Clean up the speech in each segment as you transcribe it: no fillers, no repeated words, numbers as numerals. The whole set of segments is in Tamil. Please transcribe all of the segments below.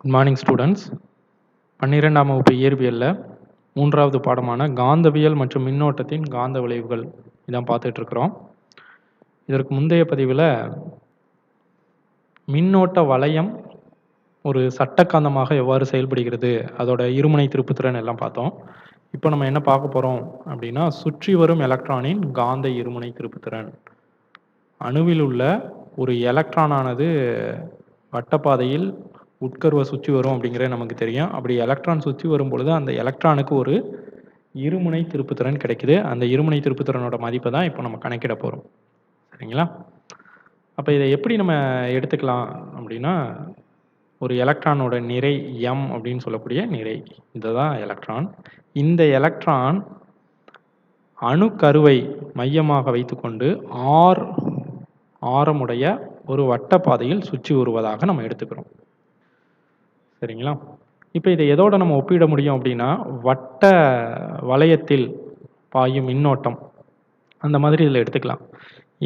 Good morning students. 12ஆம் வகுப்பு இயற்பியலில் 3வது பாடமான காந்தவியல் மற்றும் மின்னோட்டத்தின் காந்த விளைவுகள் இதான் பார்த்துட்ருக்குறோம். இதற்கு முந்தைய பதிவில் மின்னோட்ட வளையம் ஒரு சட்டக்காந்தமாக எவ்வாறு செயல்படுகிறது, அதோட இருமுனை திருப்புத்திறன் எல்லாம் பார்த்தோம். இப்போ நம்ம என்ன பார்க்க போகிறோம் அப்படின்னா, சுற்றி வரும் எலக்ட்ரானின் காந்த இருமுனை திருப்புத்திறன். அணுவில் உள்ள ஒரு எலக்ட்ரானானது வட்டப்பாதையில் உட்கருவை சுற்றி வரும் அப்படிங்கிறது நமக்கு தெரியும். அப்படி எலக்ட்ரான் சுற்றி வரும் பொழுது அந்த எலக்ட்ரானுக்கு ஒரு இருமுனை திருப்புத்திறன் கிடைக்குது. அந்த இருமுனை திருப்புத்திறனோட மதிப்பை தான் இப்போ நம்ம கணக்கிட போகிறோம். சரிங்களா? அப்போ இதை எப்படி நம்ம எடுத்துக்கலாம் அப்படின்னா, ஒரு எலக்ட்ரானோட நிறை எம் அப்படின்னு சொல்லக்கூடிய நிறை, இதுதான் எலக்ட்ரான். இந்த எலக்ட்ரான் அணுக்கருவை மையமாக வைத்துக்கொண்டு ஆரமுடைய ஒரு வட்டப்பாதையில் சுற்றி வருவதாக நம்ம எடுத்துக்கிறோம். சரிங்களா? இப்போ இதை எதோட நம்ம ஒப்பிட முடியும் அப்படின்னா, வட்ட வளையத்தில் பாயும் மின்னோட்டம் அந்த மாதிரி இதில் எடுத்துக்கலாம்.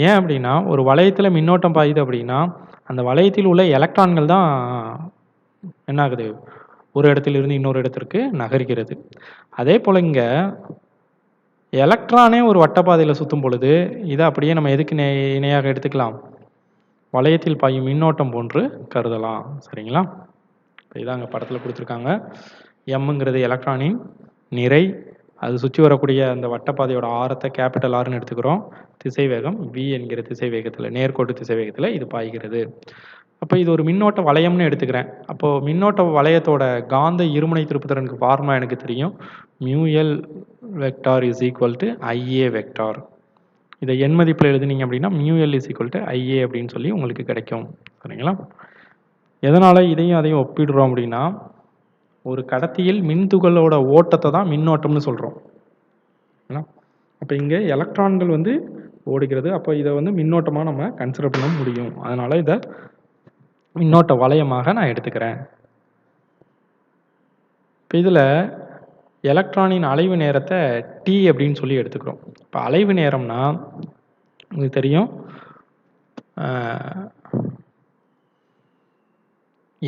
ஏன் அப்படின்னா, ஒரு வளையத்தில் மின்னோட்டம் பாயுது அப்படின்னா அந்த வளையத்தில் உள்ள எலக்ட்ரான்கள் தான் என்ன ஆகுது, ஒரு இடத்திலிருந்து இன்னொரு இடத்திற்கு நகர்கிறது. அதே போல் இங்கே எலக்ட்ரானே ஒரு வட்டப்பாதையில் சுற்றும் பொழுது இதை அப்படியே நம்ம எதுக்கு இணையாக எடுத்துக்கலாம், வளையத்தில் பாயும் மின்னோட்டம் போன்று கருதலாம். சரிங்களா? இதான் அங்கே படத்தில் கொடுத்துருக்காங்க. எம்ங்கிறது எலக்ட்ரானின் நிறை, அது சுற்றி வரக்கூடிய அந்த வட்டப்பாதையோட ஆரத்தை கேபிட்டல் ஆர்னு எடுத்துக்கிறோம். திசைவேகம் வி என்கிற திசைவேகத்தில், நேர்கோட்டு திசைவேகத்தில் இது பாய்கிறது. அப்போ இது ஒரு மின்னோட்ட வளையம்னு எடுத்துக்கிறேன். அப்போது மின்னோட்ட வளையத்தோட காந்த இருமுனை திருப்புத்திறனுக்கு ஃபார்முலா எனக்கு தெரியும். μL vector is equal to IA vector. இதை எண் மதிப்பில் எழுதுனீங்க அப்படின்னா μL is equal to IA அப்படின்னு சொல்லி உங்களுக்கு கிடைக்கும். சரிங்களா? எதனால் இதையும் அதையும் ஒப்பிடுறோம் அப்படின்னா, ஒரு கடத்தியில் மின்துகளோட ஓட்டத்தை தான் மின்னோட்டம்னு சொல்கிறோம். அப்போ இங்கே எலக்ட்ரான்கள் ஓடுகிறது. அப்போ இதை மின்னோட்டமாக நம்ம கன்சிடர் பண்ண முடியும். அதனால் இதை மின்னோட்ட வளையமாக நான் எடுத்துக்கிறேன். இப்போ இதில் எலக்ட்ரானின் அலைவு நேரத்தை டி அப்படின்னு சொல்லி எடுத்துக்கிறோம். இப்போ அலைவு நேரம்னா உங்களுக்கு தெரியும்,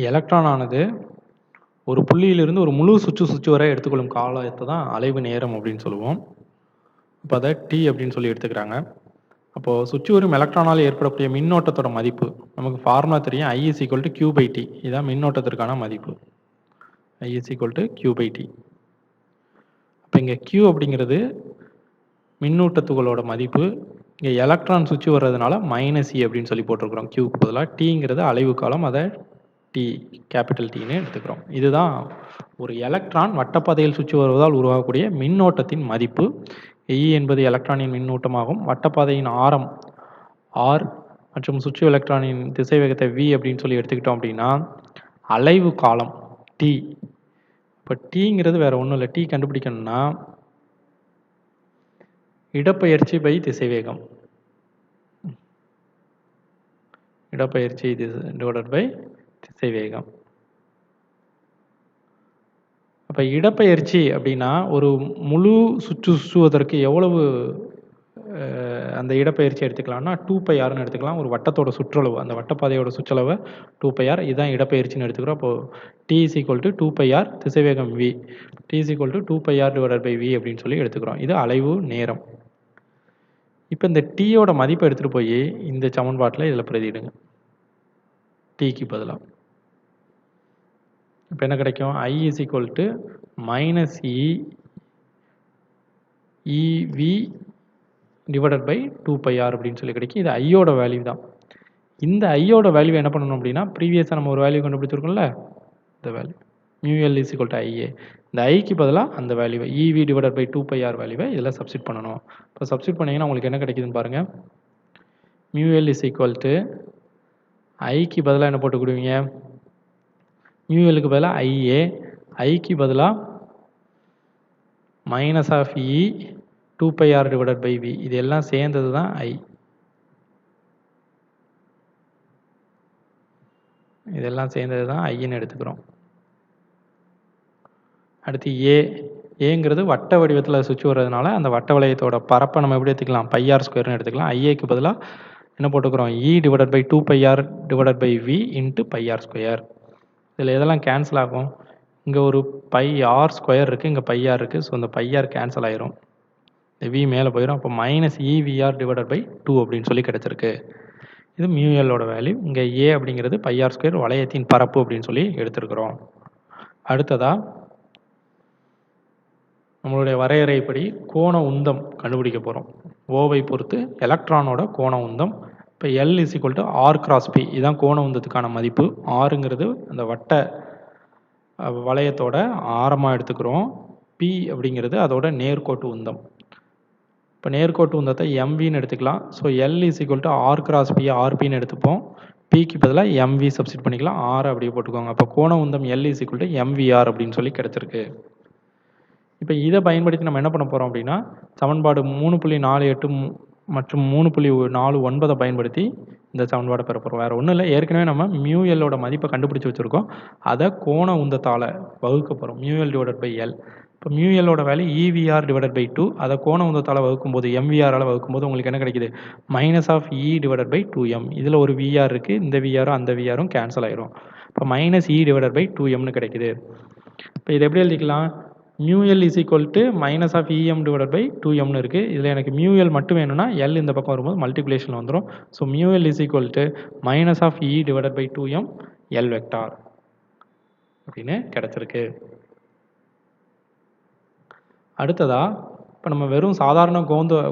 எலக்ட்ரான் ஆனது ஒரு புள்ளியிலிருந்து ஒரு முழு சுற்று வரை எடுத்துக்கொள்ளும் காலத்தை தான் அலைவு நேரம் அப்படின்னு சொல்லுவோம். இப்போ அதை டி அப்படின்னு சொல்லி எடுத்துக்கிறாங்க. அப்போது சுற்றி வரும் எலக்ட்ரானால் ஏற்படக்கூடிய மின்னோட்டத்தோட மதிப்பு நமக்கு ஃபார்முலா தெரியும். I is equal to Q/T. இதுதான் மின்னோட்டத்திற்கான மதிப்பு. I is equal to Q/T. அப்போ இங்கே Q அப்படிங்கிறது மின்னூட்டத்துகளோட மதிப்பு. இங்கே எலக்ட்ரான் சுற்றி வர்றதுனால -E அப்படின்னு சொல்லி போட்டிருக்கிறோம். Qக்கு பதிலாக Tங்கிறது அலைவு காலம், அதை T கேபிட்டல் Tன்னு எடுத்துக்கிறோம். இதுதான் ஒரு எலக்ட்ரான் வட்டப்பாதையில் சுற்றி வருவதால் உருவாகக்கூடிய மின்னோட்டத்தின் மதிப்பு. E என்பது எலக்ட்ரானின் மின்னூட்டமாகும். வட்டப்பாதையின் ஆரம் R மற்றும் சுற்று எலக்ட்ரானின் திசைவேகத்தை V அப்படின்னு சொல்லி எடுத்துக்கிட்டோம் அப்படின்னா அலைவு காலம் T. இப்போ Tங்கிறது வேற ஒன்றும் இல்லை. T கண்டுபிடிக்கணும்னா இடப்பெயர்ச்சி பை திசைவேகம், இடப்பெயர்ச்சி டிவைடட் பை திசைவேகம். அப்போ இடப்பெயர்ச்சி அப்படின்னா ஒரு முழு சுற்றுவதற்கு எவ்வளவு அந்த இடப்பெயர்ச்சி எடுத்துக்கலாம்னா 2πrன்னு எடுத்துக்கலாம். ஒரு வட்டத்தோட சுற்றளவு, அந்த வட்டப்பாதையோட சுற்றளவை 2πr, இதுதான் இடப்பெயர்ச்சின்னு எடுத்துக்கிறோம். அப்போது T is equal to 2πr, திசைவேகம் V, T is equal to 2πr divided by V அப்படின்னு சொல்லி எடுத்துக்கிறோம். இது அலைவு நேரம். இப்போ இந்த Tயோட மதிப்பை எடுத்துகிட்டு போய் இந்த சமன்பாட்டில் இதில் பிரதியிடுங்க. Tக்கு பதிலாக இப்போ என்ன கிடைக்கும், I is equal to -EV divided by 2πr அப்படின்னு சொல்லி கிடைக்கும். இது ஐயோட வேல்யூ தான். இந்த ஐயோட வேல்யூ என்ன பண்ணணும் அப்படின்னா, ப்ரீவியஸாக நம்ம ஒரு வேல்யூ கண்டுபிடிச்சிருக்கோம்ல, இந்த value μL is equal to IA. இந்த ஐக்கு பதிலாக அந்த வேல்யூவை EV டிவைடட் பை 2πr வேல்யூவை இதில் சப்ஸ்டிட் பண்ணணும். இப்போ சப்ஸ்டிட் பண்ணிங்கன்னா உங்களுக்கு என்ன கிடைக்குதுன்னு பாருங்கள். μL is equal to ஐக்கு பதிலாக என்ன போட்டுக்கிடுவீங்க, μLக்கு பதிலாக IA, ஐக்கு பதிலாக -E 2πr divided by V. இது எல்லாம் சேர்ந்தது தான் I. இதெல்லாம் சேர்ந்தது தான் ஐன்னு எடுத்துக்கிறோம். அடுத்து ஏங்கிறது வட்ட வடிவத்தில் சுற்றி வர்றதுனால அந்த வட்ட வளையத்தோட பரப்பை நம்ம எப்படி எடுத்துக்கலாம், πr² எடுத்துக்கலாம். ஐஏக்கு பதிலாக என்ன போட்டுக்கிறோம், E divided by 2πr divided by V into πr². இதில் எதெல்லாம் கேன்சல் ஆகும்? இங்கே ஒரு பை ஆர் ஸ்கொயர் இருக்குது, இங்கே பை ஆர் இருக்குது. ஸோ இந்த பை ஆர் கேன்சல் ஆயிரும், வி மேலே போயிடும். அப்போ மைனஸ் இவிஆர் டிவைடட் பை 2 அப்படின்னு சொல்லி கிடச்சிருக்கு. இது மியூஎல்லோட வேல்யூ. இங்கே ஏ அப்படிங்கிறது பை ஆர் ஸ்கொயர் வளையத்தின் பரப்பு அப்படின்னு சொல்லி எடுத்துருக்கிறோம். அடுத்ததாக நம்மளுடைய வரையறைப்படி கோண உந்தம் கண்டுபிடிக்க போகிறோம். ஓவை பொறுத்து எலக்ட்ரானோட கோண உந்தம். இப்போ L is equal to R cross P, இதுதான் கோண உந்தத்துக்கான மதிப்பு. ஆறுங்கிறது அந்த வட்ட வளையத்தோட ஆரமாக எடுத்துக்கிறோம். பி அப்படிங்கிறது அதோட நேர்கோட்டு உந்தம். இப்போ நேர்கோட்டு உந்தத்தை எம்வின்னு எடுத்துக்கலாம். So l is equal to R cross p ஆர்பின்னு எடுத்துப்போம். பிக்கு பதிலாக எம்வி சப்ஸ்டிட் பண்ணிக்கலாம், ஆர் அப்படியே போட்டுக்கோங்க. அப்போ கோண உந்தம் L is equal to MVR அப்படின்னு சொல்லி கிடச்சிருக்கு. இப்போ இதை பயன்படுத்தி நம்ம என்ன பண்ண போகிறோம் அப்படின்னா, சமன்பாடு 3.48 மற்றும் 3.49 பயன்படுத்தி இந்த சமன்பாடை பெற போகிறோம். வேறு ஒன்றும் இல்லை, ஏற்கனவே நம்ம மியூஎல்லோட மதிப்பை கண்டுபிடிச்சி வச்சுருக்கோம். அதை கோண உந்தத்தால் வகுக்க போகிறோம், மியூஎல் டிவைடட் பை எல். இப்போ மியூஎல்லோட வேல்யூ இவிஆர் டிவைடட் பை 2, அதை கோண உந்தத்தால் வகுக்கும்போது எம்விஆரால் வகுக்கும்போது உங்களுக்கு என்ன கிடைக்குது? Minus of E divided by 2m. இதில் ஒரு விஆர் இருக்குது, இந்த விஆரும் அந்த விஆரும் கேன்சல் ஆயிரும். இப்போ மைனஸ் இ டிவைடட் பை 2mனு கிடைக்குது. இப்போ இதை எப்படி எழுதிக்கலாம்? Mu l is equal to minus of e m divided by 2mனு இருக்குது. இதில் எனக்கு மியூஎல் மட்டும் வேணும்னா எல் இந்த பக்கம் வரும்போது மல்டிப்ளிகேஷன் வந்துடும். So mu L is equal to minus of E divided by 2m L vector அப்படின்னு கிடச்சிருக்கு. அடுத்ததா இப்போ நம்ம வெறும் சாதாரண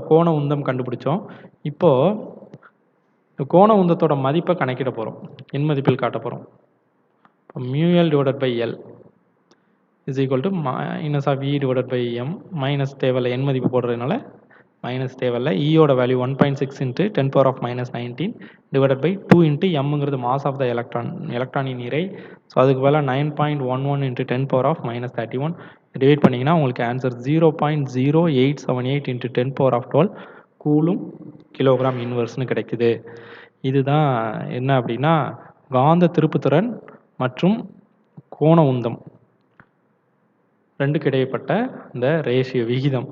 கோண உந்தம் கண்டுபிடிச்சோம். இப்போது கோண உந்தத்தோட மதிப்பை கணக்கிட போகிறோம், என் மதிப்பில் காட்ட போகிறோம். இப்போ mu l divided by l is equal to minus of E divided by m. Minus தேவையில்லை, என் மதிப்பு போடுறதுனால மைனஸ் தேவையில்லை. இயோட value 1.6 into 10 power of minus 19 divided by 2 into எம்ங்கிறது மாஸ் ஆஃப் த எலக்ட்ரானின் நிறை. ஸோ அதுக்கு வேலை 9.11 into 10 power of minus 31 divide பண்ணிங்கன்னா உங்களுக்கு answer 0.0878 into 10 power of 12 coulomb kilogram இன்வெர்ஸ்னு கிடைக்குது. இதுதான் என்ன அப்படின்னா காந்த திருப்புத்திறன் மற்றும் கோண உந்தம் ரெண்டுக்கு இடைப்பட்ட இந்த ரேஷியோ விகிதம்.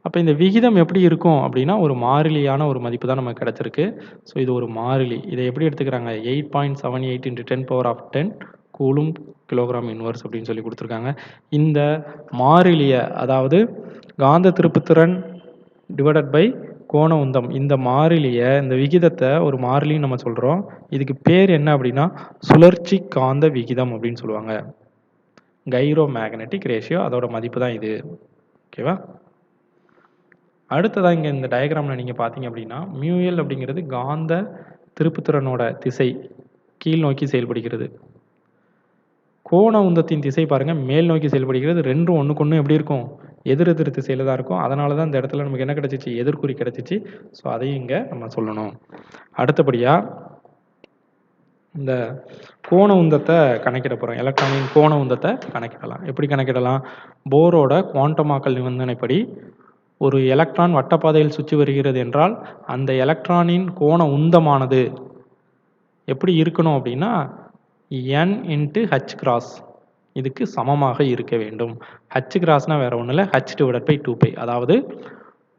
அப்போ இந்த விகிதம் எப்படி இருக்கும் அப்படின்னா ஒரு மாறிலியான ஒரு மதிப்பு தான் நமக்கு கிடச்சிருக்கு. ஸோ இது ஒரு மாறிலி. இதை எப்படி எடுத்துக்கிறாங்க? 8.78 into 10 power of 10 coulomb kilogram inverse அப்படின்னு சொல்லி கொடுத்துருக்காங்க. இந்த மாறிலியை, அதாவது காந்த திருப்புத்திறன் டிவைடட் பை கோண உந்தம், இந்த மாறிலியை, இந்த விகிதத்தை ஒரு மாறிலின்னு நம்ம சொல்கிறோம். இதுக்கு பேர் என்ன அப்படின்னா சுழற்சி காந்த விகிதம் அப்படின்னு சொல்லுவாங்க. கைரோ மேக்னெட்டிக் ரேஷியோ, அதோட மதிப்பு தான் இது. ஓகேவா? அடுத்ததாக இங்கே இந்த டயக்ராமில் நீங்கள் பார்த்தீங்க அப்படின்னா மியூஎல் அப்படிங்கிறது காந்த திருப்புத்திறனோட திசை கீழ் நோக்கி செயல்படுகிறது. கோண உந்தத்தின் திசை பாருங்கள் மேல் நோக்கி செயல்படுகிறது. ரெண்டும் ஒன்றுக்கு ஒன்று எப்படி இருக்கும்? எதிர் திசையில் தான் இருக்கும். அதனால தான் இந்த இடத்துல நமக்கு என்ன கிடச்சிச்சு? எதிர்குறி கிடச்சிச்சு. ஸோ அதையும் இங்கே நம்ம சொல்லணும். அடுத்தபடியாக இந்த கோண உந்தத்தை கணக்கிட போகிறோம். எலக்ட்ரானின் கோண உந்தத்தை கணக்கிடலாம். எப்படி கணக்கிடலாம்? போரோட குவாண்டமாக்கல் நிபந்தனைப்படி ஒரு எலக்ட்ரான் வட்டப்பாதையில் சுற்றி வருகிறது என்றால் அந்த எலக்ட்ரானின் கோண உந்தமானது எப்படி இருக்கணும் அப்படின்னா n இன்ட்டு ஹச் கிராஸ் இதுக்கு சமமாக இருக்க வேண்டும். ஹச் கிராஸ்னால் வேறு ஒன்றும் இல்லை, ஹச் டிவைடட் பை 2π. அதாவது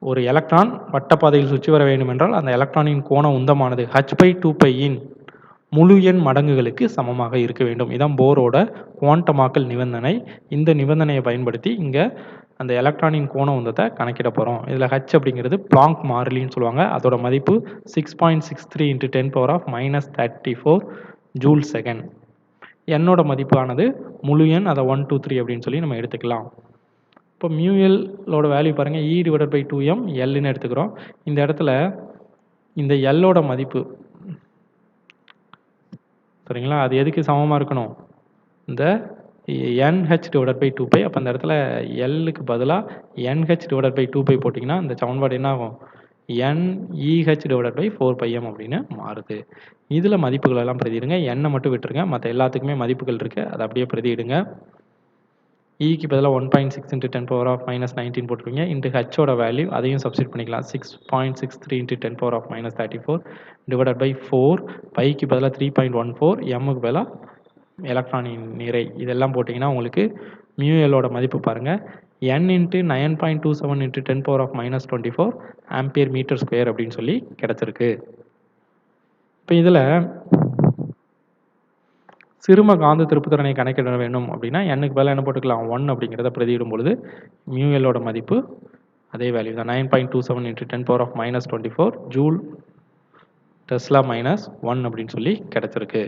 ஒரு எலக்ட்ரான் வட்டப்பாதையில் சுற்றி வர வேண்டும் என்றால் அந்த எலக்ட்ரானின் கோண உந்தமானது h/2π முழு எண் மடங்குகளுக்கு சமமாக இருக்க வேண்டும். இதான் போரோட குவாண்டமாக்கல் நிபந்தனை. இந்த நிபந்தனையை பயன்படுத்தி இங்கே அந்த எலக்ட்ரானின் கோண உந்தத்தை கணக்கிட போகிறோம். இதில் ஹச் அப்படிங்கிறது பிளாங்க் மாறிலின்னு சொல்லுவாங்க. அதோட மதிப்பு 6.63 into 10 power of minus 34 joule second. என்னோட மதிப்பானது முழு எண், அதை 1 2 3 அப்படின்னு சொல்லி நம்ம எடுத்துக்கலாம். இப்போ மியூஎல்லோட வேல்யூ பாருங்கள், இ டிவைடட் பை 2m எல்லுன்னு எடுத்துக்கிறோம். இந்த இடத்துல இந்த எல்லோட மதிப்பு சரிங்களா, அது எதுக்கு சமமாக இருக்கணும்? இந்த NH டிவைடட் பை 2π. அப்போ அந்த இடத்துல எல்லுக்கு பதிலாக NH டிவைடட் பை 2π போட்டிங்கன்னா இந்த சமன்பாடு என்ன ஆகும்? NEH டிவைடட் பை 4πm அப்படின்னு மாறுது. இதில் மதிப்புகள் எல்லாம் பிரதியிடுங்க. எண்ணை மட்டும் விட்டுருங்க, மற்ற எல்லாத்துக்குமே மதிப்புகள் இருக்குது, அதை அப்படியே பிரதியிடுங்க. க்கு பதிலாக 1.6 இன்ட்டு 10 பவர் ஆஃப் மைனஸ் 19 போட்டுருவீங்க. இன்ட்டு ஹச்சோட வேல்யூ அதையும் சப்ஸ்டிட் பண்ணிக்கலாம். 6.63 into 10 power of minus 34 divided by 4. பைக்கு பதிலாக 3.14, எம்முக்கு பதிலாக எலக்ட்ரானின் நிறை, இதெல்லாம் போட்டிங்கன்னா உங்களுக்கு மியூஎல்லோட மதிப்பு பாருங்கள் n into 9.27 into 10 power of minus 24 ampere metre square அப்படின்னு சொல்லி கிடச்சிருக்கு. இப்போ இதில் சிறும காந்த திருப்புத்திறனை கணக்கிட வேண்டும் அப்படின்னா எண்ணுக்கு பதிலா என்ன போட்டுக்கலாம் 1 அப்படிங்கிறத பிரதியிடும் பொழுது மியூஎல்லோட மதிப்பு அதே வேல்யூ தான் 9.27 into 10 power of minus 24 joule tesla minus 1 அப்படின்னு சொல்லி கிடைச்சிருக்கு.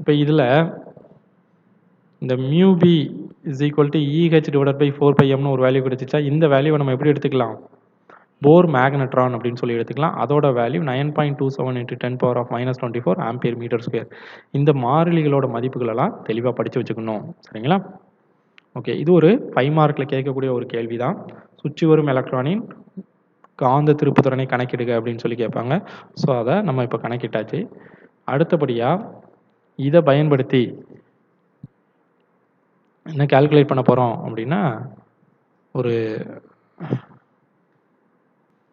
இப்போ இதில் இந்த mu b is equal to e h divided by 4πmனு ஒரு வேல்யூ கிடைச்சிச்சா, இந்த வேல்யூவை நம்ம எப்படி எடுத்துக்கலாம், போர் மேக்னட்ரான் அப்படின்னு சொல்லி எடுத்துக்கலாம். அதோட value 9.27 into 10 power of minus 24 ampere metre square. இந்த மாறிலிகளோட மதிப்புகளெல்லாம் தெளிவாக படித்து வச்சுக்கணும். சரிங்களா? ஓகே, இது ஒரு 5 மார்க்கில் கேட்கக்கூடிய ஒரு கேள்வி தான். சுற்றி வரும் எலக்ட்ரானின் காந்த திருப்புத்திறனை கணக்கிடுக அப்படின்னு சொல்லி கேட்பாங்க. ஸோ அதை நம்ம இப்போ கணக்கிட்டாச்சு. அடுத்தபடியாக இதை பயன்படுத்தி என்ன கால்குலேட் பண்ண போகிறோம் அப்படின்னா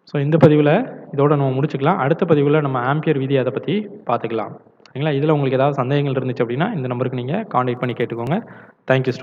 ஸோ இந்த பதிவில் இதோட நம்ம முடிச்சுக்கலாம். அடுத்த பதிவில் நம்ம ஆம்பியர் விதி அதை பற்றி பார்த்துக்கலாம். சரிங்களா? இதில் உங்களுக்கு ஏதாவது சந்தேகங்கள் இருந்துச்சு அப்படின்னா இந்த நம்பருக்கு நீங்கள் கான்டாக்ட் பண்ணி கேட்டுக்கோங்க. தேங்க்யூ.